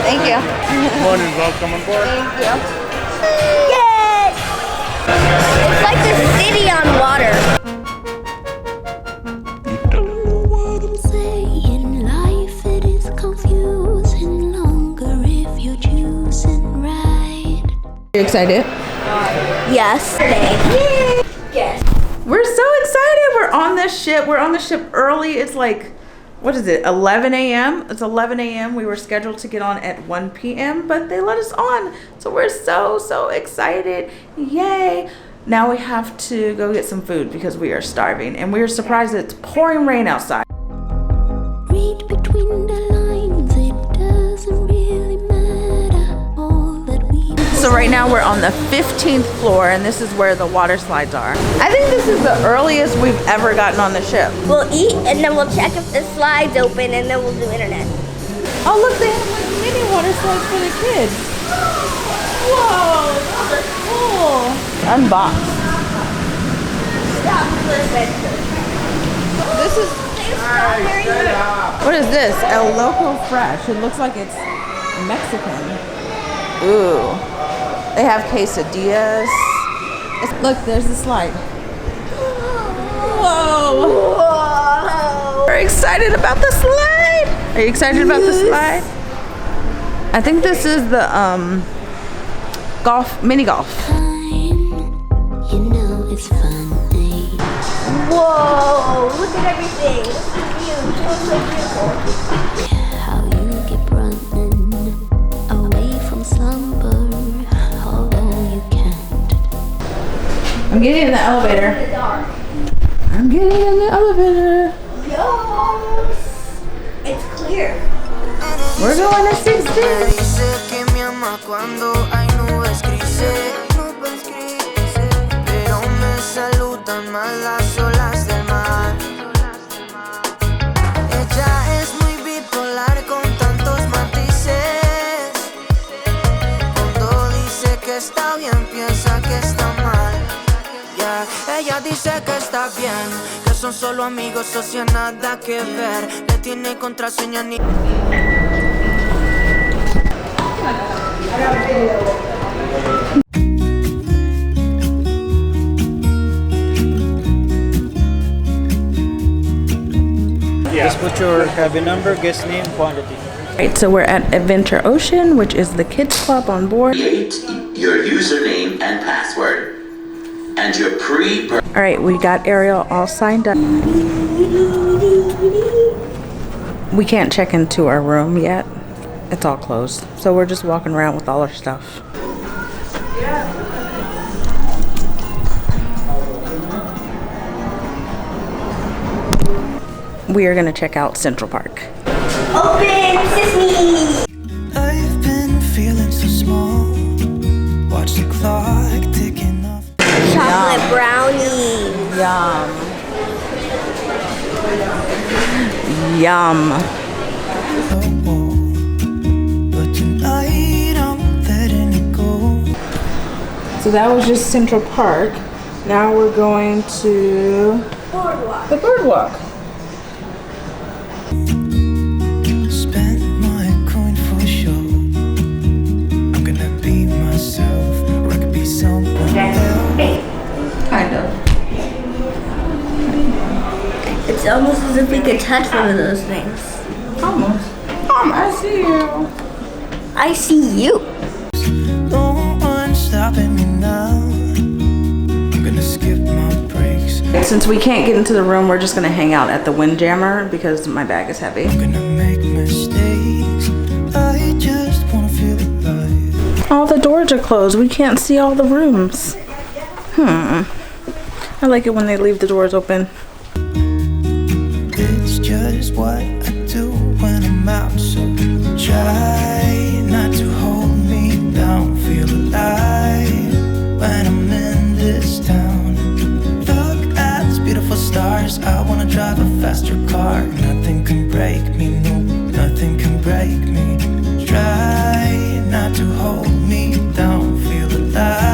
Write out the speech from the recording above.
Thank you. More than welcome on board. Thank you. Yay! It's like the city on water. You excited? Yes. Yes. We're so excited. We're on this ship. We're on the ship early. It's like, what is it, 11 a.m.? It's 11 a.m. We were scheduled to get on at 1 p.m., but they let us on. So we're so excited. Yay. Now we have to go get some food because we are starving. And we are surprised that it's pouring rain outside. Read between the lines, it doesn't really matter all that we. So right now we're on the 15th floor, and this is where the water slides are. I think this is the earliest we've ever gotten on the ship. We'll eat and then we'll check if the slide's open and then we'll do internet. Oh look, they have like mini water slides for the kids. Whoa, those are cool. Unboxed. Stop for adventure. This is, what is this? El Loco Fresh. It looks like it's Mexican. Ooh. They have quesadillas. Look, there's the slide. Whoa. Whoa. We're excited about the slide. Are you excited about the slide? I think this is the mini golf. You know it's fun, eh? Whoa, look at everything. This is huge. It looks so beautiful. How you keep running away from slumber, although you can't. I'm getting in the elevator. In the dark. I'm getting in the elevator. Yes. It's clear. We're going to 16. Saludan más las olas del mar. Ella es muy bipolar con tantos matices. Cuando dice que está bien, piensa que está mal. Yeah. Ella dice que está bien, que son solo amigos, socia, nada que ver. Le tiene contraseña ni. Just put your cabin number, guest name, quantity. Right, so we're at Adventure Ocean, which is the kids club on board. Create your username and password and your All right, we got Ariel all signed up. We can't check into our room yet. It's all closed. So we're just walking around with all our stuff. We are going to check out Central Park. Open sesame. I've been feeling so small. Watch the clock ticking off. Chocolate brownies. Yum. Yum. But tonight I'm letting it go. So that was just Central Park. Now we're going to Boardwalk. the boardwalk. Spent my coin for sure. I'm gonna be myself, or I could be someone else. Kind of. It's almost as if we could touch one of those things. Almost. I see you. I see you. No one's stopping me now. I'm gonna skip my breaks. Since we can't get into the room, we're just gonna hang out at the Windjammer because my bag is heavy. I'm gonna make mistakes. I just wanna feel alive. All the doors are closed. We can't see all the rooms. I like it when they leave the doors open. It's just what I do when I'm out, so try not to hold me down. Feel alive when I'm in this town. Look at these beautiful stars. I wanna drive a faster car. Nothing can break me, no, nothing can break me. Try not to hold me down. Feel alive.